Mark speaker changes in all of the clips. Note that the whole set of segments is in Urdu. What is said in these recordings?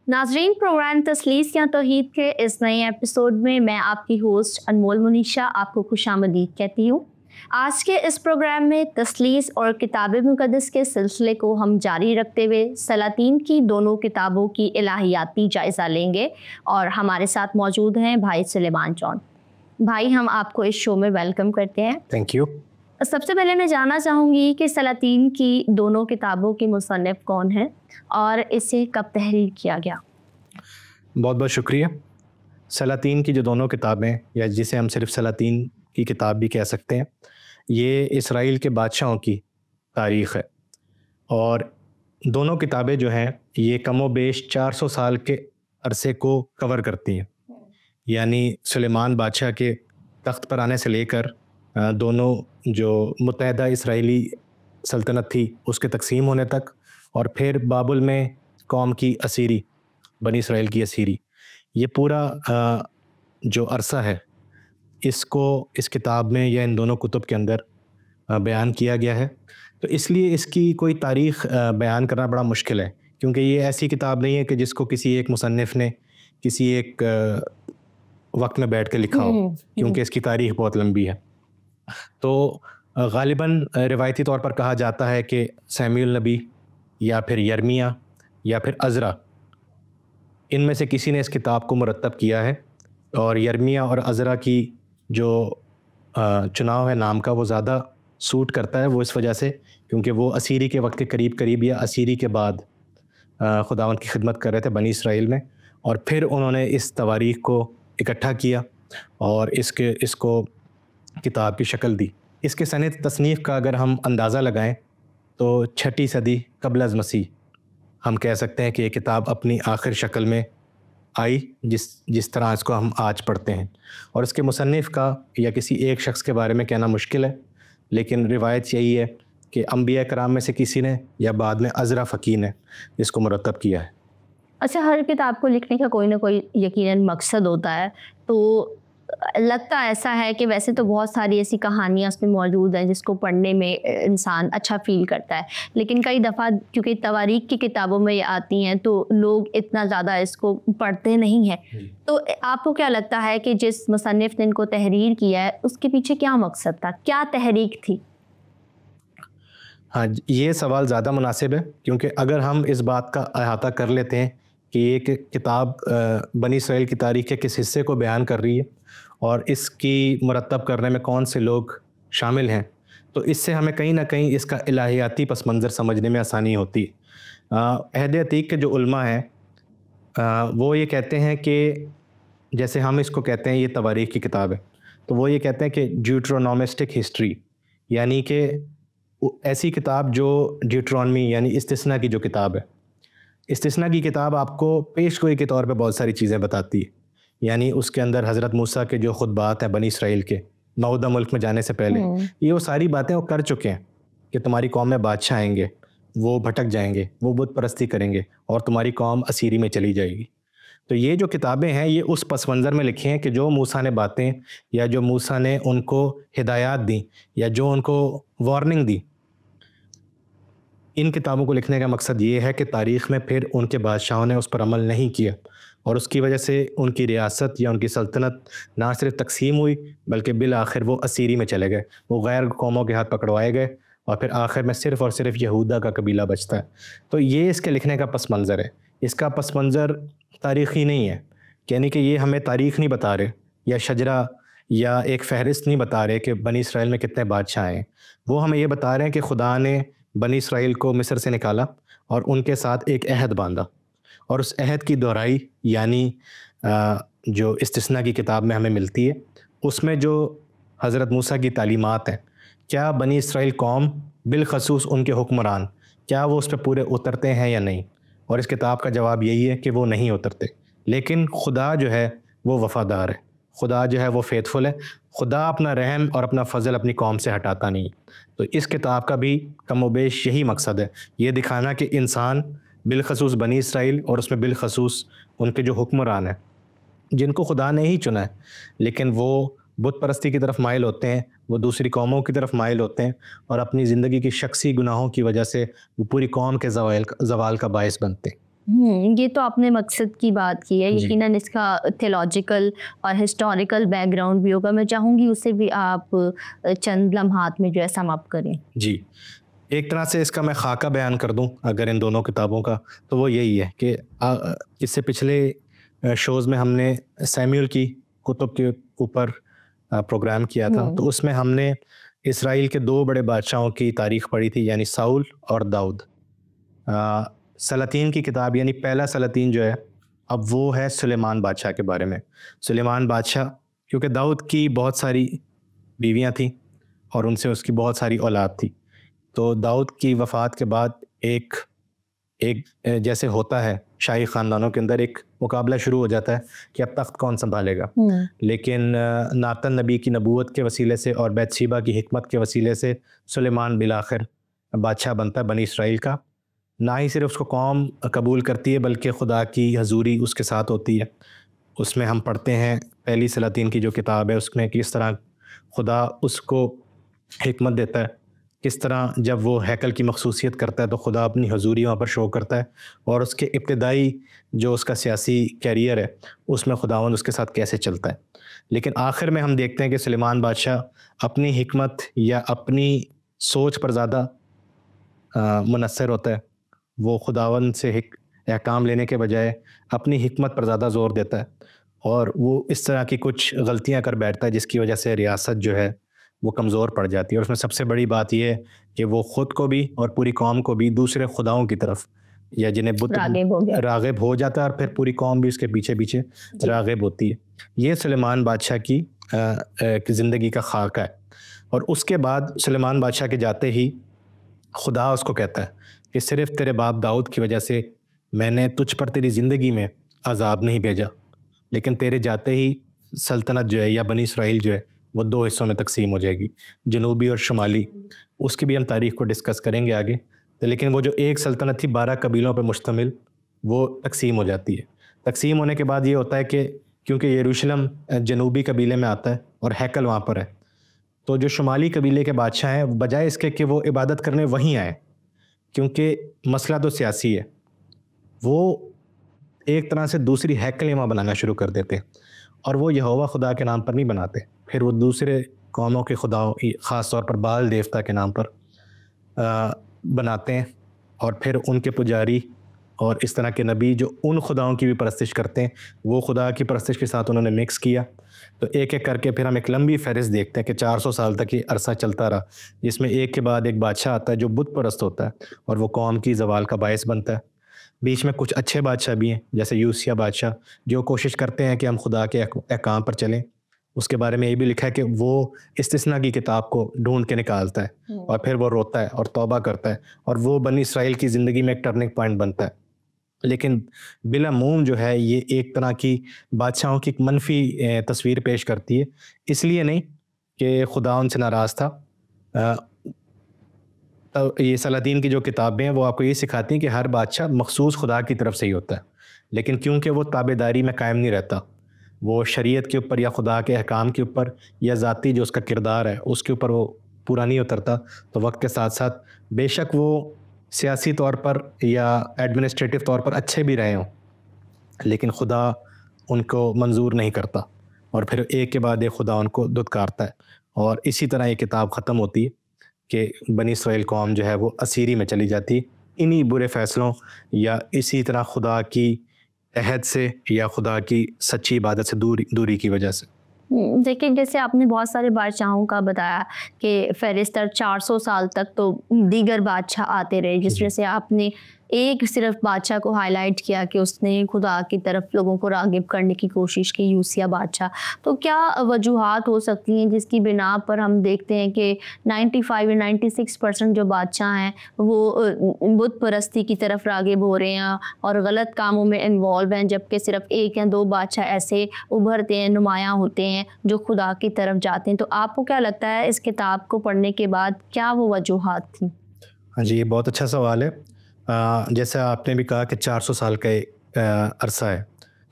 Speaker 1: ناظرین، پروگرام تسلیس یا توحید کے اس نئے ایپیسوڈ میں میں آپ کی ہوسٹ انمول منیشا آپ کو خوش آمدید کہتی ہوں۔ آج کے اس پروگرام میں تسلیس اور کتاب مقدس کے سلسلے کو ہم جاری رکھتے ہوئے سلاطین کی دونوں کتابوں کی الہیاتی جائزہ لیں گے، اور ہمارے ساتھ موجود ہیں بھائی سلیمان جان۔ بھائی، ہم آپ کو اس شو میں ویلکم کرتے ہیں۔
Speaker 2: Thank you.
Speaker 1: سب سے پہلے میں جاننا چاہوں گی کہ سلاطین کی دونوں کتابوں کے مصنف کون ہیں اور اسے کب تحریر کیا گیا؟
Speaker 2: بہت بہت شکریہ۔ سلاطین کی جو دونوں کتابیں، یا جسے ہم صرف سلاطین کی کتاب بھی کہہ سکتے ہیں، یہ اسرائیل کے بادشاہوں کی تاریخ ہے، اور دونوں کتابیں جو ہیں یہ کم و بیش 400 سال کے عرصے کو کور کرتی ہیں، یعنی سلیمان بادشاہ کے تخت پر آنے سے لے کر دونوں جو متحدہ اسرائیلی سلطنت تھی اس کے تقسیم ہونے تک، اور پھر بابل میں قوم کی اسیری، بنی اسرائیل کی اسیری، یہ پورا جو عرصہ ہے اس کتاب میں یا ان دونوں کتب کے اندر بیان کیا گیا ہے۔ تو اس لیے اس کی کوئی تاریخ بیان کرنا بڑا مشکل ہے، کیونکہ یہ ایسی کتاب نہیں ہے کہ جس کو کسی ایک مصنف نے کسی ایک وقت میں بیٹھ کے لکھا ہو، کیونکہ اس کی تاریخ بہت لمبی ہے۔ تو غالباً روایتی طور پر کہا جاتا ہے کہ سیموئیل نبی یا پھر یرمیہ یا پھر عزرا، ان میں سے کسی نے اس کتاب کو مرتب کیا ہے، اور یرمیہ اور عزرا کی جو چناؤ ہے نام کا وہ زیادہ سوٹ کرتا ہے، وہ اس وجہ سے کیونکہ وہ اسیری کے وقت کے قریب یا اسیری کے بعد خداوند کی خدمت کر رہے تھے بنی اسرائیل میں، اور پھر انہوں نے اس تواریخ کو اکٹھا کیا اور اس کو کتاب کی شکل دی۔ اس کے سنِ تصنیف کا اگر ہم اندازہ لگائیں تو 6 صدی قبل از مسیح ہم کہہ سکتے ہیں کہ یہ کتاب اپنی آخر شکل میں آئی، جس طرح اس کو ہم آج پڑھتے ہیں۔ اور اس کے مصنف کا یا کسی ایک شخص کے بارے میں کہنا مشکل ہے، لیکن روایت یہی ہے کہ انبیاء کرام میں سے کسی نے یا بعد میں عزرا فقیہ نے اس کو مرتب کیا ہے۔
Speaker 1: اچھا، ہر کتاب کو لکھنے کا کوئی نہ کوئی یقیناً مقصد ہوتا ہے، تو لگتا ایسا ہے کہ ویسے تو بہت ساری ایسی کہانیاں اس میں موجود ہیں جس کو پڑھنے میں انسان اچھا فیل کرتا ہے، لیکن کئی دفعہ کیونکہ تواریخ کی کتابوں میں یہ آتی ہیں تو لوگ اتنا زیادہ اس کو پڑھتے نہیں ہیں، تو آپ کو کیا لگتا ہے کہ جس مصنف نے ان کو تحریر کیا ہے اس کے پیچھے کیا مقصد تھا، کیا تحریک تھی؟
Speaker 2: ہاں، یہ سوال زیادہ مناسب ہے، کیونکہ اگر ہم اس بات کا احاطہ کر لیتے ہیں کہ یہ کتاب بنی اسرائیل کی تاریخ کے کس حصے کو بیان کر رہی ہے اور اس کی مرتب کرنے میں کون سے لوگ شامل ہیں، تو اس سے ہمیں کہیں نہ کہیں اس کا الہیاتی پس منظر سمجھنے میں آسانی ہوتی ہے۔ عہد عتیق کے جو علماء ہیں وہ یہ کہتے ہیں کہ جیسے ہم اس کو کہتے ہیں یہ تواریخ کی کتاب ہے، تو وہ یہ کہتے ہیں کہ ڈیوٹرونومسٹک ہسٹری، یعنی کہ ایسی کتاب جو ڈیوٹرونمی یعنی استثنا کی جو کتاب ہے، استثنا کی کتاب آپ کو پیش گوئی کے طور پہ بہت ساری چیزیں بتاتی ہے، یعنی اس کے اندر حضرت موسیٰ کے جو خطبات ہیں بنی اسرائیل کے موعودہ ملک میں جانے سے پہلے، یہ وہ ساری باتیں وہ کر چکے ہیں کہ تمہاری قوم میں بادشاہ آئیں گے، وہ بھٹک جائیں گے، وہ بت پرستی کریں گے، اور تمہاری قوم اسیری میں چلی جائے گی۔ تو یہ جو کتابیں ہیں یہ اس پس منظر میں لکھی ہیں کہ جو موسیٰ نے باتیں یا جو موسیٰ نے ان کو ہدایات دیں یا جو ان کو وارننگ دی، ان کتابوں کو لکھنے کا مقصد یہ ہے کہ تاریخ میں پھر ان کے بادشاہوں نے اس پر عمل نہیں کیا، اور اس کی وجہ سے ان کی ریاست یا ان کی سلطنت نہ صرف تقسیم ہوئی بلکہ بالآخر وہ اسیری میں چلے گئے، وہ غیر قوموں کے ہاتھ پکڑوائے گئے، اور پھر آخر میں صرف اور صرف یہودا کا قبیلہ بچتا ہے۔ تو یہ اس کے لکھنے کا پس منظر ہے۔ اس کا پس منظر تاریخی نہیں ہے، یعنی کہ یہ ہمیں تاریخ نہیں بتا رہے یا شجرہ یا ایک فہرست نہیں بتا رہے کہ بنی اسرائیل میں کتنے بادشاہ ہیں، وہ ہمیں یہ بتا رہے ہیں کہ خدا نے بنی اسرائیل کو مصر سے نکالا اور ان کے ساتھ ایک عہد باندھا، اور اس عہد کی دہرائی یعنی جو استثنا کی کتاب میں ہمیں ملتی ہے، اس میں جو حضرت موسیٰ کی تعلیمات ہیں، کیا بنی اسرائیل قوم بالخصوص ان کے حکمران کیا وہ اس پہ پورے اترتے ہیں یا نہیں؟ اور اس کتاب کا جواب یہی ہے کہ وہ نہیں اترتے، لیکن خدا جو ہے وہ وفادار ہے، خدا جو ہے وہ فیتھفل ہے، خدا اپنا رحم اور اپنا فضل اپنی قوم سے ہٹاتا نہیں۔ تو اس کتاب کا بھی کم و بیش یہی مقصد ہے، یہ دکھانا کہ انسان بالخصوص بنی اسرائیل اور اس میں بالخصوص ان کے جو حکمران ہیں جن کو خدا نے ہی چنا ہے، لیکن وہ بت پرستی کی طرف مائل ہوتے ہیں، وہ دوسری قوموں کی طرف مائل ہوتے ہیں، اور اپنی زندگی کی شخصی گناہوں کی وجہ سے وہ پوری قوم کے زوال کا باعث بنتے ہیں۔
Speaker 1: یہ تو آپ نے مقصد کی بات کی ہے. یقیناً اس کا تھیولوجیکل اور ہسٹوریکل بیک گراؤنڈ بھی ہوگا. میں چاہوں گی اسے بھی آپ چند لمحات میں جو ہے سم اپ کریں.
Speaker 2: جی, ایک طرح سے اس کا میں خاکہ بیان کر دوں اگر ان دونوں کتابوں کا, تو وہ یہی ہے کہ اس سے پچھلے شوز میں ہم نے سیمیول کی کتب کے اوپر پروگرام کیا تھا, تو اس میں ہم نے اسرائیل کے 2 بڑے بادشاہوں کی تاریخ پڑھی تھی, یعنی ساؤل اور داؤد. سلاطین کی کتاب یعنی پہلا سلاطین جو ہے اب وہ ہے سلیمان بادشاہ کے بارے میں. سلیمان بادشاہ کیونکہ داؤد کی بہت ساری بیویاں تھیں اور ان سے اس کی بہت ساری اولاد تھی, تو داؤد کی وفات کے بعد ایک جیسے ہوتا ہے شاہی خاندانوں کے اندر ایک مقابلہ شروع ہو جاتا ہے کہ اب تخت کون سنبھالے گا. لیکن ناتن نبی کی نبوت کے وسیلے سے اور بیت شیبہ کی حکمت کے وسیلے سے سلیمان بالآخر بادشاہ بنتا ہے بنی اسرائیل کا. نہ ہی صرف اس کو قوم قبول کرتی ہے بلکہ خدا کی حضوری اس کے ساتھ ہوتی ہے. اس میں ہم پڑھتے ہیں پہلی سلاطین کی جو کتاب ہے اس میں کس طرح خدا اس کو حکمت دیتا ہے, کس طرح جب وہ ہیکل کی مخصوصیت کرتا ہے تو خدا اپنی حضوری وہاں پر شو کرتا ہے, اور اس کے ابتدائی جو اس کا سیاسی کیریئر ہے اس میں خداوند اس کے ساتھ کیسے چلتا ہے. لیکن آخر میں ہم دیکھتے ہیں کہ سلیمان بادشاہ اپنی حکمت یا اپنی سوچ پر زیادہ منحصر ہوتا ہے. وہ خداوند سے احکام لینے کے بجائے اپنی حکمت پر زیادہ زور دیتا ہے, اور وہ اس طرح کی کچھ غلطیاں کر بیٹھتا ہے جس کی وجہ سے ریاست جو ہے وہ کمزور پڑ جاتی ہے. اور اس میں سب سے بڑی بات یہ ہے کہ وہ خود کو بھی اور پوری قوم کو بھی دوسرے خداؤں کی طرف یا جنہیں بت راغب ہو جاتا ہے, اور پھر پوری قوم بھی اس کے پیچھے پیچھے راغب ہوتی ہے. یہ سلیمان بادشاہ کی زندگی کا خاکہ ہے. اور اس کے بعد سلیمان بادشاہ کے جاتے ہی خدا اس کو کہتا ہے کہ صرف تیرے باپ داؤد کی وجہ سے میں نے تجھ پر تیری زندگی میں عذاب نہیں بھیجا, لیکن تیرے جاتے ہی سلطنت جو ہے یا بنی اسرائیل جو ہے وہ 2 حصوں میں تقسیم ہو جائے گی, جنوبی اور شمالی. اس کی بھی ہم تاریخ کو ڈسکس کریں گے آگے. لیکن وہ جو ایک سلطنت تھی 12 قبیلوں پر مشتمل, وہ تقسیم ہو جاتی ہے. تقسیم ہونے کے بعد یہ ہوتا ہے کہ کیونکہ یروشلم جنوبی قبیلے میں آتا ہے اور ہیکل وہاں پر ہے, تو جو شمالی قبیلے کے بادشاہ ہیں بجائے اس کے کہ وہ عبادت کرنے وہیں آئیں, کیونکہ مسئلہ تو سیاسی ہے, وہ ایک طرح سے دوسری ہیکل وہاں بنانا شروع کر دیتے, اور وہ یہوہ خدا کے نام پر نہیں بناتے, پھر وہ دوسرے قوموں کے خداؤں خاص طور پر بال دیوتا کے نام پر بناتے ہیں, اور پھر ان کے پجاری اور اس طرح کے نبی جو ان خداؤں کی بھی پرستش کرتے ہیں وہ خدا کی پرستش کے ساتھ انہوں نے مکس کیا. تو ایک ایک کر کے پھر ہم ایک لمبی فہرست دیکھتے ہیں کہ 400 سال تک یہ عرصہ چلتا رہا, جس میں ایک کے بعد ایک بادشاہ آتا ہے جو بت پرست ہوتا ہے اور وہ قوم کی زوال کا باعث بنتا ہے. بیچ میں کچھ اچھے بادشاہ بھی ہیں جیسے یوسیہ بادشاہ جو کوشش کرتے ہیں کہ ہم خدا کے احکام پر چلیں. اس کے بارے میں یہ بھی لکھا ہے کہ وہ استثنا کی کتاب کو ڈھونڈ کے نکالتا ہے اور پھر وہ روتا ہے اور توبہ کرتا ہے, اور وہ بنی اسرائیل کی زندگی میں ایک ٹرننگ پوائنٹ بنتا ہے. لیکن بالعموم جو ہے یہ ایک طرح کی بادشاہوں کی ایک منفی تصویر پیش کرتی ہے, اس لیے نہیں کہ خدا ان سے ناراض تھا. یہ سلاطین کی جو کتابیں ہیں وہ آپ کو یہ سکھاتی ہیں کہ ہر بادشاہ مخصوص خدا کی طرف سے ہی ہوتا ہے, لیکن کیونکہ وہ تابعداری میں قائم نہیں رہتا, وہ شریعت کے اوپر یا خدا کے احکام کے اوپر یا ذاتی جو اس کا کردار ہے اس کے اوپر وہ پورا نہیں اترتا, تو وقت کے ساتھ ساتھ بے شک وہ سیاسی طور پر یا ایڈمنسٹریٹو طور پر اچھے بھی رہے ہوں, لیکن خدا ان کو منظور نہیں کرتا, اور پھر ایک کے بعد ایک خدا ان کو دھتکارتا ہے. اور اسی طرح یہ کتاب ختم ہوتی ہے کہ بنی اسرائیل قوم جو ہے وہ اسیری میں چلی جاتی انہی برے فیصلوں یا اسی طرح خدا کی عہد سے یا خدا کی سچی عبادت سے دوری کی وجہ سے.
Speaker 1: دیکھیں جیسے آپ نے بہت سارے بادشاہوں کا بتایا کہ فہرست 400 سال تک تو دیگر بادشاہ آتے رہے, جس وجہ سے آپ نے ایک صرف بادشاہ کو ہائی لائٹ کیا کہ اس نے خدا کی طرف لوگوں کو راغب کرنے کی کوشش کی, یوسیہ بادشاہ. تو کیا وجوہات ہو سکتی ہیں جس کی بنا پر ہم دیکھتے ہیں کہ 95 یا 96% جو بادشاہ ہیں وہ بت پرستی کی طرف راغب ہو رہے ہیں اور غلط کاموں میں انوالو ہیں, جبکہ صرف 1 یا 2 بادشاہ ایسے ابھرتے ہیں, نمایاں ہوتے ہیں جو خدا کی طرف جاتے ہیں. تو آپ کو کیا لگتا ہے اس کتاب کو پڑھنے کے بعد کیا وہ وجوہات تھیں؟
Speaker 2: ہاں جی, یہ بہت اچھا سوال ہے. جیسے آپ نے بھی کہا کہ 400 سال کا عرصہ ہے,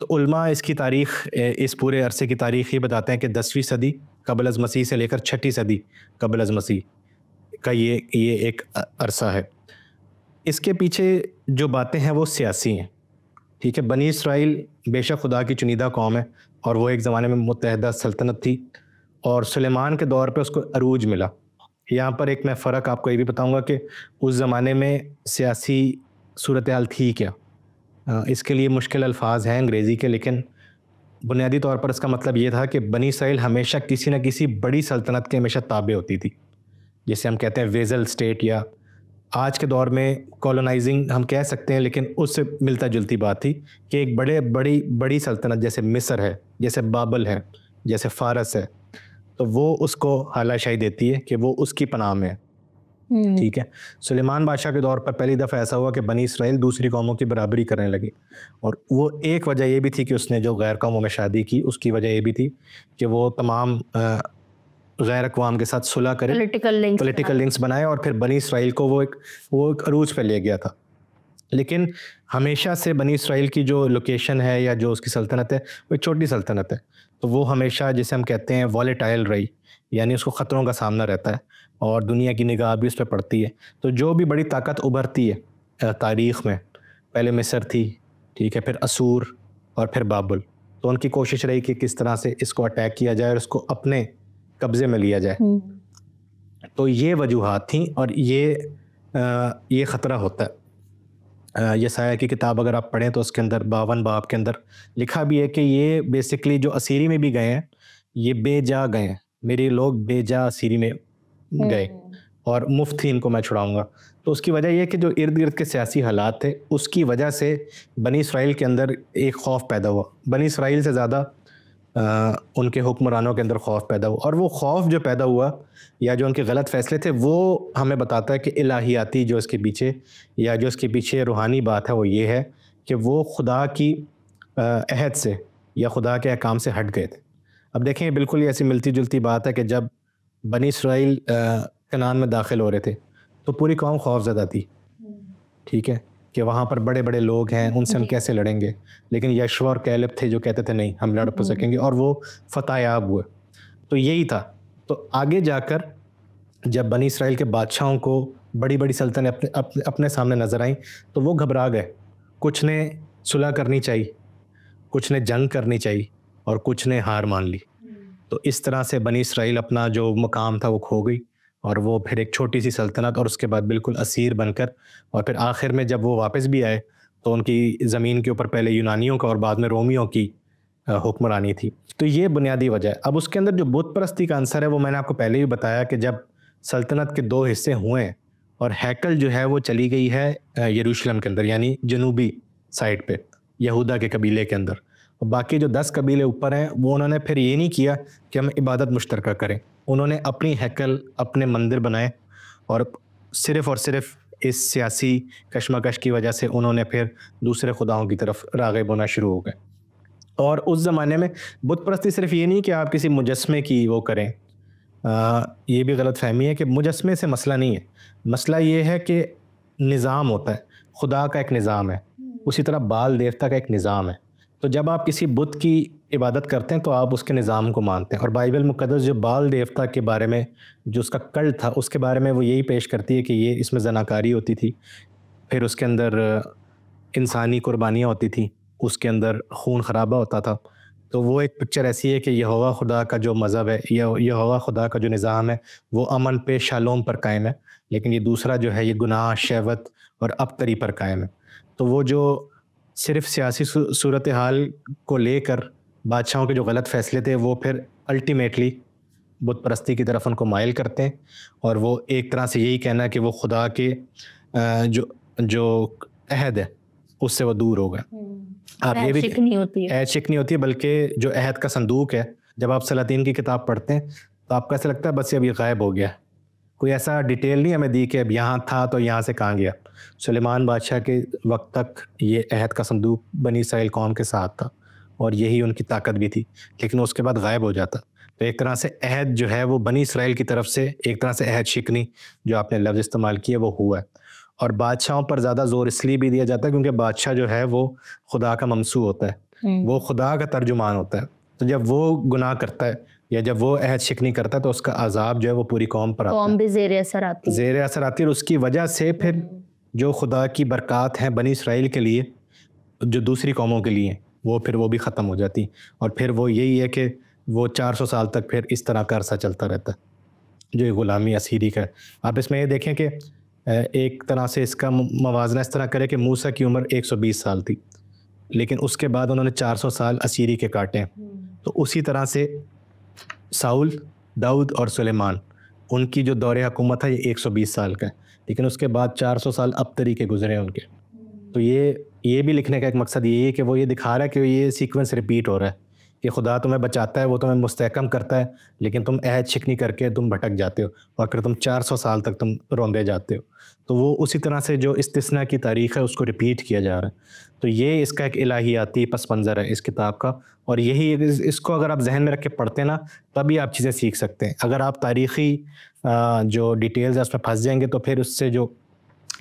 Speaker 2: تو علماء اس کی تاریخ, اس پورے عرصے کی تاریخ یہ بتاتے ہیں کہ 10ویں صدی قبل از مسیح سے لے کر 6 صدی قبل از مسیح کا یہ ایک عرصہ ہے. اس کے پیچھے جو باتیں ہیں وہ سیاسی ہیں, ٹھیک ہے. بنی اسرائیل بے شک خدا کی چنیدہ قوم ہے اور وہ ایک زمانے میں متحدہ سلطنت تھی اور سلیمان کے دور پہ اس کو عروج ملا. یہاں پر ایک میں فرق آپ کو یہ بھی بتاؤں گا کہ اس زمانے میں سیاسی صورتحال تھی کیا. اس کے لیے مشکل الفاظ ہیں انگریزی کے, لیکن بنیادی طور پر اس کا مطلب یہ تھا کہ بنی اسرائیل ہمیشہ کسی نہ کسی بڑی سلطنت کے ہمیشہ تابع ہوتی تھی, جسے ہم کہتے ہیں ویزل اسٹیٹ, یا آج کے دور میں کولونائزنگ ہم کہہ سکتے ہیں, لیکن اس سے ملتا جلتی بات تھی کہ ایک بڑی سلطنت جیسے مصر ہے, جیسے بابل ہے, جیسے فارس ہے, تو وہ اس کو حالہ شاہی دیتی ہے کہ وہ اس کی پناہ میں ہے. ٹھیک ہے. سلیمان بادشاہ کے دور پر پہلی دفعہ ایسا ہوا کہ بنی اسرائیل دوسری قوموں کی برابری کرنے لگی, اور وہ ایک وجہ یہ بھی تھی کہ اس نے جو غیر قوموں میں شادی کی اس کی وجہ یہ بھی تھی کہ وہ تمام غیر اقوام کے ساتھ صلح کرے, پولیٹیکل لنکس بنائے, اور پھر بنی اسرائیل کو وہ ایک عروج پہ لے گیا تھا. لیکن ہمیشہ سے بنی اسرائیل کی جو لوکیشن ہے یا جو اس کی سلطنت ہے وہ ایک چھوٹی سلطنت ہے, تو وہ ہمیشہ جسے ہم کہتے ہیں والیٹائل رہی, یعنی اس کو خطروں کا سامنا رہتا ہے اور دنیا کی نگاہ بھی اس پہ پڑتی ہے. تو جو بھی بڑی طاقت ابھرتی ہے تاریخ میں, پہلے مصر تھی, ٹھیک ہے, پھر اسور اور پھر بابل, تو ان کی کوشش رہی کہ کس طرح سے اس کو اٹیک کیا جائے اور اس کو اپنے قبضے میں لیا جائے. تو یہ وجوہات تھیں اور یہ خطرہ ہوتا ہے. یسایہ کی کتاب اگر آپ پڑھیں تو اس کے اندر 52 باب کے اندر لکھا بھی ہے کہ یہ بیسکلی جو اسیری میں بھی گئے ہیں یہ بے جا گئے ہیں, میرے لوگ بے جا اسیری میں گئے اور مفت ہی ان کو میں چھڑاؤں گا. تو اس کی وجہ یہ کہ جو ارد گرد کے سیاسی حالات تھے اس کی وجہ سے بنی اسرائیل کے اندر ایک خوف پیدا ہوا, بنی اسرائیل سے زیادہ ان کے حکمرانوں کے اندر خوف پیدا ہوا, اور وہ خوف جو پیدا ہوا یا جو ان کے غلط فیصلے تھے وہ ہمیں بتاتا ہے کہ الہیاتی جو اس کے پیچھے یا جو اس کے پیچھے روحانی بات ہے وہ یہ ہے کہ وہ خدا کی عہد سے یا خدا کے احکام سے ہٹ گئے تھے. اب دیکھیں بالکل ہی ایسی ملتی جلتی بات ہے کہ جب بنی اسرائیل کنعان میں داخل ہو رہے تھے تو پوری قوم خوف زدہ تھی, ٹھیک ہے, کہ وہاں پر بڑے بڑے لوگ ہیں, ان سے ہم کیسے لڑیں گے. لیکن یشوع اور کیلب تھے جو کہتے تھے نہیں ہم لڑ پا سکیں گے, اور وہ فتح یاب ہوئے. تو یہی تھا. تو آگے جا کر جب بنی اسرائیل کے بادشاہوں کو بڑی بڑی سلطنتیں اپنے سامنے نظر آئیں تو وہ گھبرا گئے. کچھ نے صلح کرنی چاہیے, کچھ نے جنگ کرنی چاہیے, اور کچھ نے ہار مان لی. تو اس طرح سے بنی اسرائیل اپنا جو مقام تھا وہ کھو گئی, اور وہ پھر ایک چھوٹی سی سلطنت اور اس کے بعد بالکل اسیر بن کر, اور پھر آخر میں جب وہ واپس بھی آئے تو ان کی زمین کے اوپر پہلے یونانیوں کا اور بعد میں رومیوں کی حکمرانی تھی. تو یہ بنیادی وجہ ہے. اب اس کے اندر جو بت پرستی کا عنصر ہے وہ میں نے آپ کو پہلے ہی بتایا کہ جب سلطنت کے 2 حصے ہوئے اور ہیکل جو ہے وہ چلی گئی ہے یروشلم کے اندر, یعنی جنوبی سائڈ پہ یہودا کے قبیلے کے اندر, اور باقی جو 10 قبیلے اوپر ہیں وہ انہوں نے پھر یہ نہیں کیا کہ ہم عبادت مشترکہ کریں, انہوں نے اپنی ہیکل اپنے مندر بنائے, اور صرف اس سیاسی کشمکش کی وجہ سے انہوں نے پھر دوسرے خداؤں کی طرف راغب ہونا شروع ہو گئے. اور اس زمانے میں بت پرستی صرف یہ نہیں کہ آپ کسی مجسمے کی وہ کریں, یہ بھی غلط فہمی ہے کہ مجسمے سے مسئلہ نہیں ہے. مسئلہ یہ ہے کہ نظام ہوتا ہے, خدا کا ایک نظام ہے, اسی طرح بال دیوتا کا ایک نظام ہے. تو جب آپ کسی بت کی عبادت کرتے ہیں تو آپ اس کے نظام کو مانتے ہیں. اور بائبل مقدس جو بال دیوتا کے بارے میں جو اس کا کلٹ تھا اس کے بارے میں وہ یہی پیش کرتی ہے کہ یہ اس میں زناکاری ہوتی تھی, پھر اس کے اندر انسانی قربانیاں ہوتی تھیں, اس کے اندر خون خرابہ ہوتا تھا. تو وہ ایک پکچر ایسی ہے کہ یہوہ خدا کا جو مذہب ہے, یہوہ خدا کا جو نظام ہے وہ امن پہ شالوم پر قائم ہے, لیکن یہ دوسرا جو ہے یہ گناہ, شہوت اور ابتری پر قائم ہے. تو وہ جو صرف سیاسی صورتحال کو لے کر بادشاہوں کے جو غلط فیصلے تھے وہ پھر الٹیمیٹلی بت پرستی کی طرف ان کو مائل کرتے ہیں, اور وہ ایک طرح سے یہی کہنا ہے کہ وہ خدا کے جو عہد ہے اس سے وہ دور ہو گئے. آپ یہ بھی عہد شک نہیں ہوتی ہے, بلکہ جو عہد کا صندوق ہے جب آپ سلاطین کی کتاب پڑھتے ہیں تو آپ کو ایسا لگتا ہے بس اب یہ غائب ہو گیا, کوئی ایسا ڈیٹیل نہیں ہمیں دی کہ اب یہاں تھا تو یہاں سے کہاں گیا. سلیمان بادشاہ کے وقت تک یہ عہد کا صندوق بنی اسرائیل قوم کے ساتھ تھا اور یہی ان کی طاقت بھی تھی, لیکن اس کے بعد غائب ہو جاتا. تو ایک طرح سے عہد جو ہے وہ بنی اسرائیل کی طرف سے ایک طرح سے عہد شکنی جو آپ نے لفظ استعمال کیا وہ ہوا ہے. اور بادشاہوں پر زیادہ زور اس لیے بھی دیا جاتا ہے کیونکہ بادشاہ جو ہے وہ خدا کا ممسوح ہوتا ہے, وہ خدا کا ترجمان ہوتا ہے. تو جب وہ گناہ کرتا ہے یا جب وہ عہد شکنی کرتا ہے تو اس کا عذاب جو ہے وہ پوری قوم پر آتا ہے,
Speaker 1: قوم بھی زیر اثر آتی
Speaker 2: ہے, اور اس کی وجہ سے پھر جو خدا کی برکات ہیں بنی اسرائیل کے لیے جو دوسری قوموں کے لیے وہ پھر وہ بھی ختم ہو جاتی، اور پھر وہ یہی ہے کہ وہ 400 سال تک پھر اس طرح کا عرصہ چلتا رہتا ہے جو غلامی اسیری کا ہے۔ آپ اس میں یہ دیکھیں کہ ایک طرح سے اس کا موازنہ اس طرح کرے کہ موسیٰ کی عمر 120 سال تھی، لیکن اس کے بعد انہوں نے 400 سال اسیری کے کاٹے ہیں۔ تو اسی طرح سے ساؤل، داؤد اور سلیمان، ان کی جو دور حکومت ہے یہ 120 سال کا ہے، لیکن اس کے بعد 400 سال ابتری کے گزرے ہیں ان کے۔ تو یہ بھی لکھنے کا ایک مقصد یہی ہے کہ وہ یہ دکھا رہا ہے کہ یہ سیکوینس ریپیٹ ہو رہا ہے کہ خدا تمہیں بچاتا ہے، وہ تمہیں مستحکم کرتا ہے، لیکن تم عہد شکنی کر کے تم بھٹک جاتے ہو، اور پھر تم 400 سال تک تم روندے جاتے ہو۔ تو وہ اسی طرح سے جو استثناء کی تاریخ ہے اس کو ریپیٹ کیا جا رہا ہے۔ تو یہ اس کا ایک الہیاتی پس منظر ہے اس کتاب کا، اور یہی اس کو اگر آپ ذہن میں رکھ کے پڑھتے ہیں نا تبھی آپ چیزیں سیکھ سکتے ہیں۔ اگر آپ تاریخی جو ڈیٹیلز ہیں اس میں پھنس جائیں گے تو پھر اس سے جو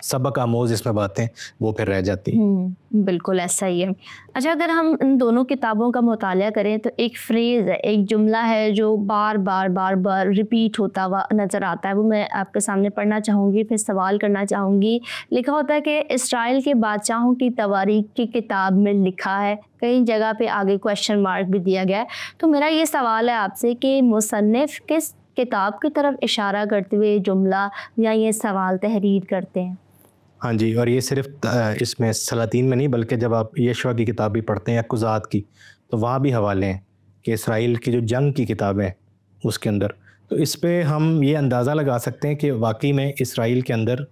Speaker 2: سبق آموز اس میں باتیں وہ پھر رہ جاتی ہیں۔
Speaker 1: بالکل ایسا ہی ہے۔ اچھا، اگر ہم ان دونوں کتابوں کا مطالعہ کریں تو ایک فریز ہے، ایک جملہ ہے جو بار بار ریپیٹ ہوتا ہوا نظر آتا ہے، وہ میں آپ کے سامنے پڑھنا چاہوں گی، پھر سوال کرنا چاہوں گی۔ لکھا ہوتا ہے کہ اسرائیل کے بادشاہوں کی تواریخ کی کتاب میں لکھا ہے، کئی جگہ پہ آگے کویشچن مارک بھی دیا گیا ہے۔ تو میرا یہ سوال ہے آپ سے کہ مصنف کس کتاب کی طرف اشارہ کرتے ہوئے جملہ یا یہ سوال تحریر کرتے ہیں؟
Speaker 2: ہاں جی، اور یہ صرف اس میں سلاطین میں نہیں بلکہ جب آپ یشوع کی کتاب بھی پڑھتے ہیں یا قضات کی تو وہاں بھی حوالے ہیں کہ اسرائیل کی جو جنگ کی کتابیں اس کے اندر، تو اس پہ ہم یہ اندازہ لگا سکتے ہیں کہ واقعی میں اسرائیل کے اندر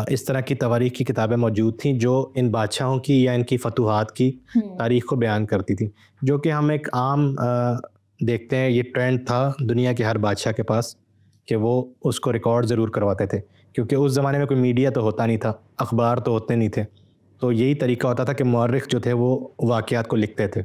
Speaker 2: اس طرح کی تواریخ کی کتابیں موجود تھیں جو ان بادشاہوں کی یا ان کی فتوحات کی تاریخ کو بیان کرتی تھیں، جو کہ ہم ایک عام دیکھتے ہیں یہ ٹرینڈ تھا دنیا کے ہر بادشاہ کے پاس کہ وہ اس کو ریکارڈ ضرور کرواتے تھے، کیونکہ اس زمانے میں کوئی میڈیا تو ہوتا نہیں تھا، اخبار تو ہوتے نہیں تھے، تو یہی طریقہ ہوتا تھا کہ مورخ جو تھے وہ واقعات کو لکھتے تھے۔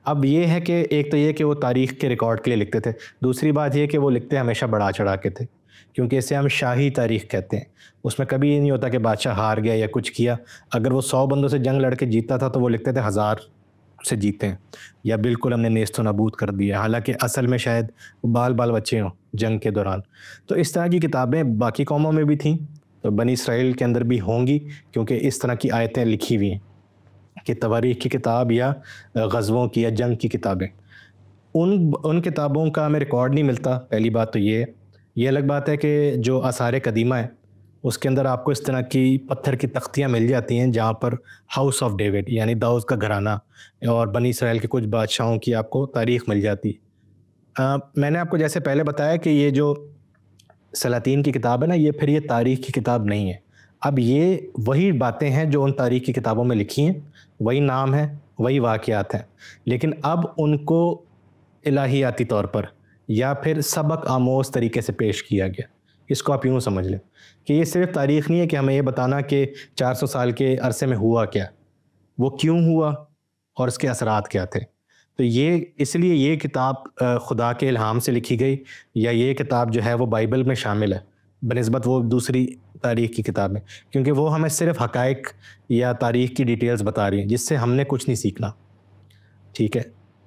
Speaker 2: اب یہ ہے کہ ایک تو یہ کہ وہ تاریخ کے ریکارڈ کے لیے لکھتے تھے، دوسری بات یہ کہ وہ لکھتے ہمیشہ بڑھا چڑھا کے تھے، کیونکہ اسے ہم شاہی تاریخ کہتے ہیں۔ اس میں کبھی یہ نہیں ہوتا کہ بادشاہ ہار گیا یا کچھ کیا، اگر وہ 100 بندوں سے جنگ لڑ کے جیتا تھا تو وہ لکھتے تھے 1000 سے جیتے ہیں، یا بالکل ہم نے نیست و نابود کر دیا، حالانکہ اصل میں شاید بال بچے ہوں جنگ کے دوران۔ تو اس طرح کی کتابیں باقی قوموں میں بھی تھیں، تو بنی اسرائیل کے اندر بھی ہوں گی، کیونکہ اس طرح کی آیتیں لکھی ہوئی ہیں کہ تواریخ کی کتاب یا غزووں کی یا جنگ کی کتابیں، ان کتابوں کا ہمیں ریکارڈ نہیں ملتا۔ پہلی بات تو یہ الگ بات ہے کہ جو آثار قدیمہ ہے اس کے اندر آپ کو اس طرح کی پتھر کی تختیاں مل جاتی ہیں جہاں پر ہاؤس آف ڈیوڈ یعنی داؤد کا گھرانہ اور بنی اسرائیل کے کچھ بادشاہوں کی آپ کو تاریخ مل جاتی۔ میں نے آپ کو جیسے پہلے بتایا کہ یہ جو سلاطین کی کتاب ہے نا، یہ پھر یہ تاریخ کی کتاب نہیں ہے۔ اب یہ وہی باتیں ہیں جو ان تاریخ کی کتابوں میں لکھی ہیں، وہی نام ہیں، وہی واقعات ہیں، لیکن اب ان کو الہیاتی طور پر یا پھر سبق آموز طریقے سے پیش کیا گیا۔ اس کو آپ یوں سمجھ لیں کہ یہ صرف تاریخ نہیں ہے کہ ہمیں یہ بتانا کہ 400 سال کے عرصے میں ہوا کیا، وہ کیوں ہوا اور اس کے اثرات کیا تھے۔ تو یہ اس لیے یہ کتاب خدا کے الہام سے لکھی گئی، یا یہ کتاب جو ہے وہ بائبل میں شامل ہے بنسبت وہ دوسری تاریخ کی کتابیں، کیونکہ وہ ہمیں صرف حقائق یا تاریخ کی ڈیٹیلز بتا رہی ہیں جس سے ہم نے کچھ نہیں سیکھنا۔ ٹھیک ہے،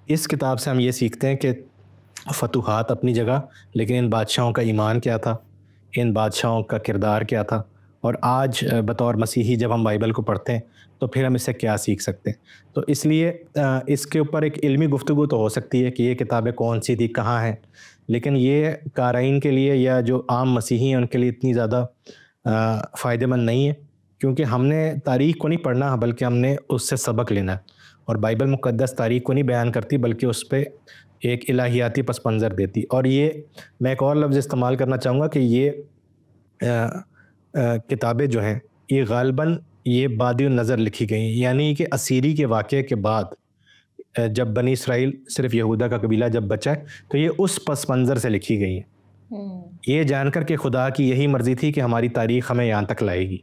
Speaker 2: اس کتاب سے ہم یہ سیکھتے ہیں کہ فتوحات اپنی جگہ، لیکن ان بادشاہوں کا ایمان کیا تھا، ان بادشاہوں کا کردار کیا تھا، اور آج بطور مسیحی جب ہم بائبل کو پڑھتے ہیں تو پھر ہم اس سے کیا سیکھ سکتے ہیں۔ تو اس لیے اس کے اوپر ایک علمی گفتگو تو ہو سکتی ہے کہ یہ کتابیں کون سی تھی، کہاں ہیں، لیکن یہ قارئین کے لیے یا جو عام مسیحی ہیں ان کے لیے اتنی زیادہ فائدہ مند نہیں ہے، کیونکہ ہم نے تاریخ کو نہیں پڑھنا بلکہ ہم نے اس سے سبق لینا ہے، اور بائبل مقدس تاریخ کو نہیں بیان کرتی بلکہ اس پہ ایک الہیاتی پس منظر دیتی۔ اور یہ میں ایک اور لفظ استعمال کرنا چاہوں گا کہ یہ کتابیں جو ہیں یہ غالباً یہ بادی النظر لکھی گئی ہیں، یعنی کہ اسیری کے واقعے کے بعد جب بنی اسرائیل صرف یہودا کا قبیلہ جب بچا ہے تو یہ اس پس منظر سے لکھی گئی ہیں، یہ جان کر کہ خدا کی یہی مرضی تھی کہ ہماری تاریخ ہمیں یہاں تک لائے گی۔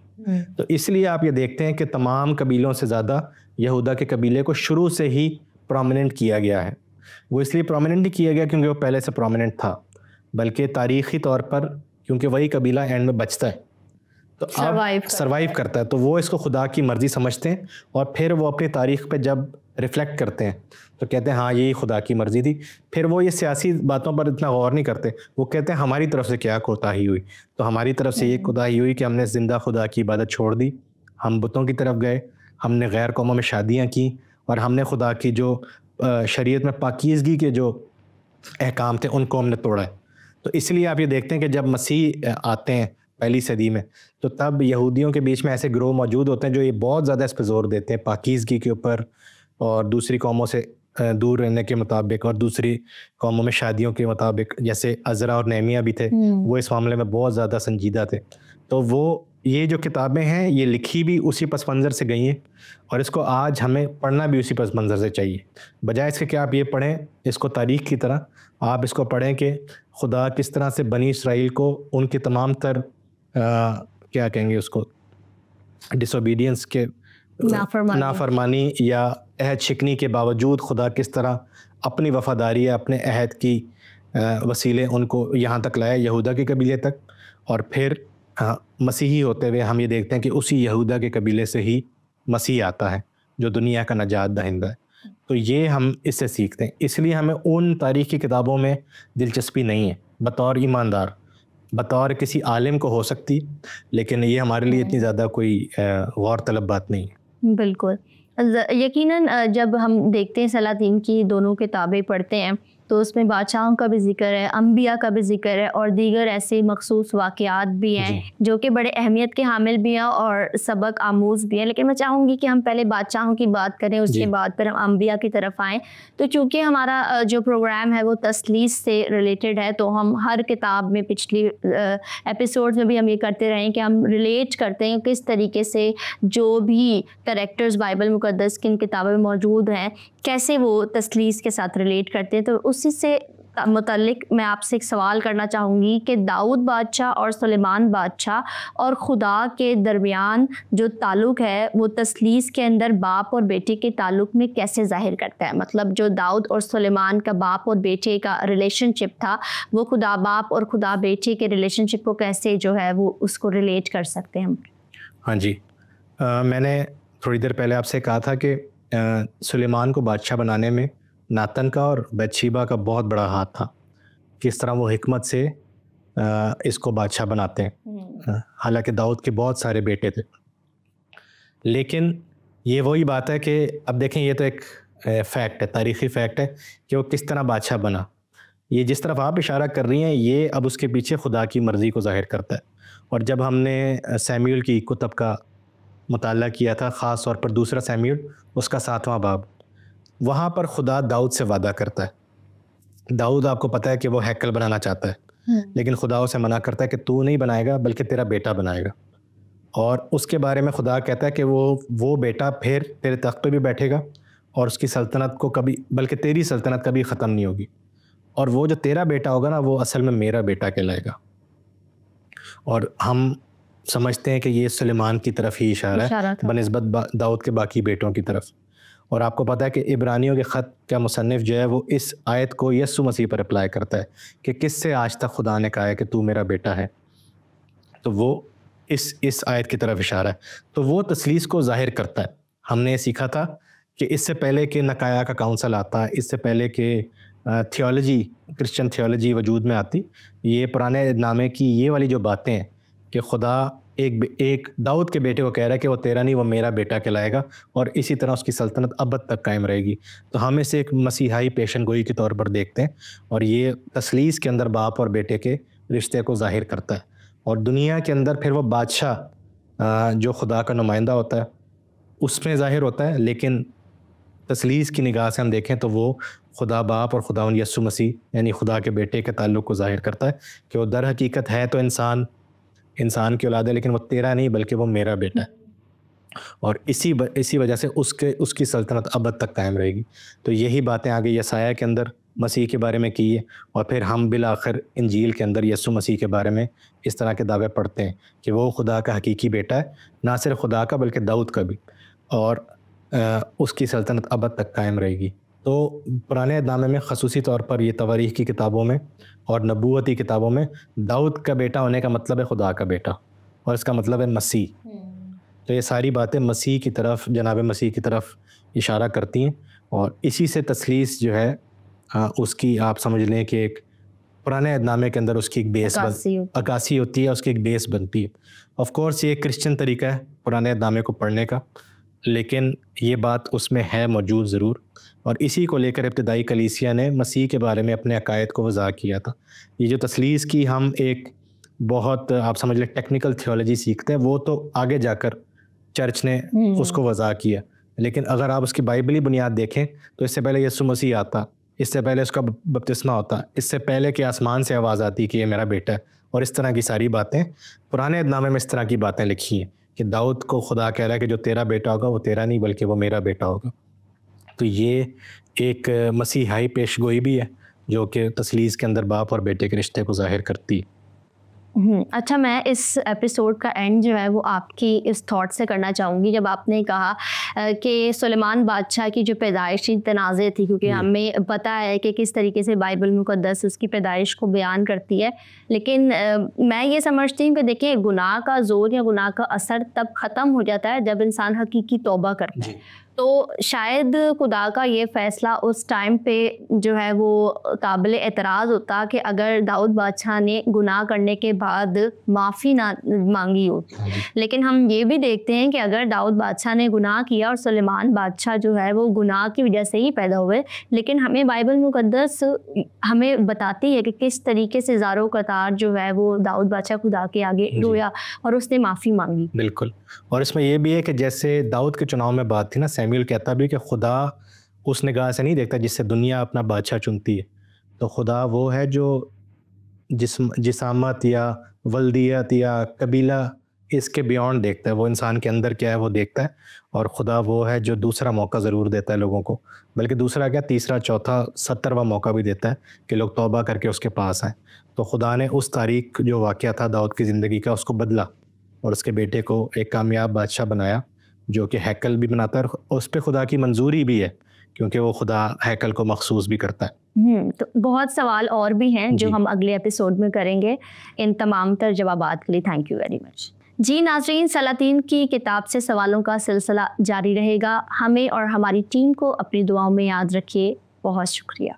Speaker 2: تو اس لیے آپ یہ دیکھتے ہیں کہ تمام قبیلوں سے زیادہ یہودا کے قبیلے کو شروع سے ہی پرومیننٹ کیا گیا ہے۔ وہ اس لیے پرومیننٹ نہیں کیا گیا کیونکہ وہ پہلے سے پرومیننٹ تھا، بلکہ تاریخی طور پر کیونکہ وہی قبیلہ اینڈ میں بچتا ہے تو اب سروائیو کرتا ہے، تو وہ اس کو خدا کی مرضی سمجھتے ہیں، اور پھر وہ اپنی تاریخ پہ جب ریفلیکٹ کرتے ہیں تو کہتے ہیں ہاں یہی خدا کی مرضی تھی۔ پھر وہ یہ سیاسی باتوں پر اتنا غور نہیں کرتے، وہ کہتے ہیں ہماری طرف سے کیا کوتاہی ہوئی، تو ہماری طرف سے یہ کوتاہی ہوئی کہ ہم نے زندہ خدا کی عبادت چھوڑ دی، ہم بتوں کی طرف گئے، ہم نے غیر قوموں میں شادیاں کی اور ہم نے خدا کی جو شریعت میں پاکیزگی کے جو احکام تھے ان کو ہم نے توڑا ہے. تو اس لیے آپ یہ دیکھتے ہیں کہ جب مسیح آتے ہیں پہلی صدی میں تو تب یہودیوں کے بیچ میں ایسے گروہ موجود ہوتے ہیں جو یہ بہت زیادہ اس پہ زور دیتے ہیں پاکیزگی کے اوپر اور دوسری قوموں سے دور رہنے کے مطابق اور دوسری قوموں میں شادیوں کے مطابق. جیسے عزرا اور نہمیہ بھی تھے, وہ اس معاملے میں بہت زیادہ سنجیدہ تھے. تو وہ یہ جو کتابیں ہیں یہ لکھی بھی اسی پس منظر سے گئی ہیں اور اس کو آج ہمیں پڑھنا بھی اسی پس منظر سے چاہیے. بجائے اس کے کہ آپ یہ پڑھیں اس کو تاریخ کی طرح, آپ اس کو پڑھیں کہ خدا کس طرح سے بنی اسرائیل کو ان کی تمام تر کیا کہیں گے اس کو ڈس اوبیڈینس کے نافرمانی یا عہد شکنی کے باوجود خدا کس طرح اپنی وفاداری یا اپنے عہد کی وسیلے ان کو یہاں تک لایا یہودا کے قبیلے تک, اور پھر مسیحی ہوتے ہوئے ہم یہ دیکھتے ہیں کہ اسی یہودا کے قبیلے سے ہی مسیح آتا ہے جو دنیا کا نجات دہندہ ہے. تو یہ ہم اس سے سیکھتے ہیں. اس لیے ہمیں ان تاریخی کتابوں میں دلچسپی نہیں ہے بطور ایماندار, بطور کسی عالم کو ہو سکتی, لیکن یہ ہمارے لیے اتنی زیادہ کوئی غور طلب بات نہیں ہے.
Speaker 1: بالکل. یقیناً جب ہم دیکھتے ہیں سلاطین کی دونوں کتابیں پڑھتے ہیں تو اس میں بادشاہوں کا بھی ذکر ہے, انبیاء کا بھی ذکر ہے اور دیگر ایسے مخصوص واقعات بھی ہیں جو کہ بڑے اہمیت کے حامل بھی ہیں اور سبق آموز بھی ہیں. لیکن میں چاہوں گی کہ ہم پہلے بادشاہوں کی بات کریں, اس کے بعد پھر ہم انبیاء کی طرف آئیں. تو چونکہ ہمارا جو پروگرام ہے وہ تثلیث سے ریلیٹڈ ہے تو ہم ہر کتاب میں پچھلی ایپیسوڈ میں بھی ہم یہ کرتے رہیں کہ ہم ریلیٹ کرتے ہیں کس طریقے سے جو بھی کریکٹرز بائبل مقدس کی ان کتابوں میں موجود ہیں کیسے وہ تثلیث کے ساتھ ریلیٹ کرتے ہیں. تو اسی سے متعلق میں آپ سے ایک سوال کرنا چاہوں گی کہ داؤد بادشاہ اور سلیمان بادشاہ اور خدا کے درمیان جو تعلق ہے وہ تثلیث کے اندر باپ اور بیٹے کے تعلق میں کیسے ظاہر کرتا ہے. مطلب جو داؤد اور سلیمان کا باپ اور بیٹے کا ریلیشن شپ تھا وہ خدا باپ اور خدا بیٹے کے ریلیشن شپ کو کیسے جو ہے وہ اس کو ریلیٹ کر سکتے ہیں ہم.
Speaker 2: ہاں جی, میں نے تھوڑی دیر پہلے آپ سے کہا تھا کہ سلیمان کو بادشاہ بنانے میں ناتن کا اور بیتشیبہ کا بہت بڑا ہاتھ تھا, کس طرح وہ حکمت سے اس کو بادشاہ بناتے ہیں. حالانکہ داؤد کے بہت سارے بیٹے تھے, لیکن یہ وہی بات ہے کہ اب دیکھیں یہ تو ایک فیکٹ ہے, تاریخی فیکٹ ہے کہ وہ کس طرح بادشاہ بنا. یہ جس طرف آپ اشارہ کر رہی ہیں یہ اب اس کے پیچھے خدا کی مرضی کو ظاہر کرتا ہے. اور جب ہم نے سیموئیل کی کتب کا مطالعہ کیا تھا, خاص طور پر دوسرا سیموئیل اس کا 7واں باب, وہاں پر خدا داؤد سے وعدہ کرتا ہے. داؤد آپ کو پتہ ہے کہ وہ ہیکل بنانا چاہتا ہے, لیکن خدا اسے منع کرتا ہے کہ تو نہیں بنائے گا بلکہ تیرا بیٹا بنائے گا. اور اس کے بارے میں خدا کہتا ہے کہ وہ بیٹا پھر تیرے تخت پہ بھی بیٹھے گا اور اس کی سلطنت کو کبھی, بلکہ تیری سلطنت کبھی ختم نہیں ہوگی. اور وہ جو تیرا بیٹا ہوگا نا وہ اصل میں میرا بیٹا کہلائے گا. اور ہم سمجھتے ہیں کہ یہ سلیمان کی طرف ہی اشارہ ہے بنسبت داؤد کے باقی بیٹوں کی طرف. اور آپ کو پتہ ہے کہ عبرانیوں کے خط کا مصنف جو ہے وہ اس آیت کو یسوع مسیح پر اپلائی کرتا ہے کہ کس سے آج تک خدا نے کہا ہے کہ تو میرا بیٹا ہے. تو وہ اس آیت کی طرف اشارہ ہے. تو وہ تثلیث کو ظاہر کرتا ہے. ہم نے یہ سیکھا تھا کہ اس سے پہلے کہ نقایا کا کاؤنسل آتا ہے, اس سے پہلے کہ تھیولوجی, کرسچن تھیولوجی وجود میں آتی, یہ پرانے نامے کی یہ والی جو باتیں ہیں کہ خدا ایک داؤد کے بیٹے کو کہہ رہا ہے کہ وہ تیرا نہیں وہ میرا بیٹا کہلائے گا اور اسی طرح اس کی سلطنت ابد تک قائم رہے گی. تو ہم اسے ایک مسیحائی پیشن گوئی کے طور پر دیکھتے ہیں اور یہ تثلیث کے اندر باپ اور بیٹے کے رشتے کو ظاہر کرتا ہے. اور دنیا کے اندر پھر وہ بادشاہ جو خدا کا نمائندہ ہوتا ہے اس میں ظاہر ہوتا ہے, لیکن تثلیث کی نگاہ سے ہم دیکھیں تو وہ خدا باپ اور خداوند یسوع مسیح یعنی خدا کے بیٹے کے تعلق کو ظاہر کرتا ہے کہ وہ در حقیقت ہے تو انسان کی اولاد ہے, لیکن وہ تیرا نہیں بلکہ وہ میرا بیٹا ہے. اور اسی وجہ سے اس کی سلطنت ابد تک قائم رہے گی. تو یہی باتیں آگے یسایہ کے اندر مسیح کے بارے میں کی ہے, اور پھر ہم بالآخر انجیل کے اندر یسوع مسیح کے بارے میں اس طرح کے دعوے پڑھتے ہیں کہ وہ خدا کا حقیقی بیٹا ہے, نہ صرف خدا کا بلکہ داؤد کا بھی, اور اس کی سلطنت ابد تک قائم رہے گی. تو پرانے نامے میں خصوصی طور پر یہ تواریخ کی کتابوں میں اور نبوتی کتابوں میں داؤد کا بیٹا ہونے کا مطلب ہے خدا کا بیٹا, اور اس کا مطلب ہے مسیح. تو یہ ساری باتیں مسیح کی طرف, جناب مسیح کی طرف اشارہ کرتی ہیں, اور اسی سے تثلیث جو ہے اس کی آپ سمجھ لیں کہ ایک پرانے نامے کے اندر اس کی ایک بیس عکاسی ہوتی ہے, اس کی ایک بیس بنتی ہے. آف کورس یہ ایک کرسچن طریقہ ہے پرانے نامے کو پڑھنے کا, لیکن یہ بات اس میں ہے موجود ضرور، اور اسی کو لے کر ابتدائی کلیسیا نے مسیح کے بارے میں اپنے عقائد کو وضع کیا تھا۔ یہ جو تثلیث کی ہم ایک بہت آپ سمجھ لیں ٹیکنیکل تھیولوجی سیکھتے ہیں، وہ تو آگے جا کر چرچ نے اس کو وضع کیا، لیکن اگر آپ اس کی بائبلی بنیاد دیکھیں تو اس سے پہلے یسوع مسیح آتا، اس سے پہلے اس کا بپتسمہ ہوتا، اس سے پہلے کہ آسمان سے آواز آتی کہ یہ میرا بیٹا ہے، اور اس طرح کی ساری باتیں پرانے عہد نامے میں اس طرح کی باتیں لکھی ہیں کہ داؤد کو خدا کہہ رہا ہے کہ جو تیرا بیٹا ہوگا وہ تیرا نہیں بلکہ وہ میرا بیٹا ہوگا۔ تو یہ ایک مسیحائی پیش گوئی بھی ہے جو کہ تثلیث کے اندر باپ اور بیٹے کے رشتے کو ظاہر کرتی ہے۔
Speaker 1: اچھا، میں اس ایپیسوڈ کا اینڈ جو ہے وہ آپ کی اس تھاٹ سے کرنا چاہوں گی جب آپ نے کہا کہ سلیمان بادشاہ کی جو پیدائشی تنازع تھی، کیونکہ ہمیں پتہ ہے کہ کس طریقے سے بائبل مقدس اس کی پیدائش کو بیان کرتی ہے، لیکن میں یہ سمجھتی ہوں کہ دیکھیں گناہ کا زور یا گناہ کا اثر تب ختم ہو جاتا ہے جب انسان حقیقی توبہ کرتا ہے۔ تو شاید خدا کا یہ فیصلہ اس ٹائم پہ جو ہے وہ قابل اعتراض ہوتا کہ اگر داؤد بادشاہ نے گناہ کرنے کے بعد معافی نہ مانگی ہوتی، لیکن ہم یہ بھی دیکھتے ہیں کہ اگر داؤد بادشاہ نے گناہ کیا اور سلیمان بادشاہ جو ہے وہ گناہ کی وجہ سے ہی پیدا ہوئے، لیکن ہمیں بائبل مقدس ہمیں بتاتی ہے کہ کس طریقے سے زارو قطار جو ہے وہ داؤد بادشاہ خدا کے آگے رویا اور اس نے معافی مانگی۔
Speaker 2: بالکل، اور اس میں یہ بھی ہے کہ جیسے داؤد کے چناؤ میں بات تھی نا، سیموئیل کہتا بھی کہ خدا اس نگاہ سے نہیں دیکھتا جس سے دنیا اپنا بادشاہ چنتی ہے، تو خدا وہ ہے جو جسامت یا ولدیت یا قبیلہ اس کے بیونڈ دیکھتا ہے، وہ انسان کے اندر کیا ہے وہ دیکھتا ہے، اور خدا وہ ہے جو دوسرا موقع ضرور دیتا ہے لوگوں کو، بلکہ دوسرا کیا، تیسرا چوتھا 70واں موقع بھی دیتا ہے کہ لوگ توبہ کر کے اس کے پاس آئیں۔ تو خدا نے اس تاریخ جو واقعہ تھا داؤد کی زندگی کا، اس کو بدلا اور اس کے بیٹے کو ایک کامیاب بادشاہ بنایا جو کہ ہیکل بھی بناتا ہے، اور اس پہ خدا کی منظوری بھی ہے کیونکہ وہ خدا ہیکل کو مخصوص بھی کرتا ہے۔
Speaker 1: تو بہت سوال اور بھی ہیں جو ہم اگلے ایپیسوڈ میں کریں گے۔ ان تمام تر جوابات کے لیے تھینک یو ویری مچ۔ جی ناظرین، سلاطین کی کتاب سے سوالوں کا سلسلہ جاری رہے گا۔ ہمیں اور ہماری ٹیم کو اپنی دعاؤں میں یاد رکھیے۔ بہت شکریہ۔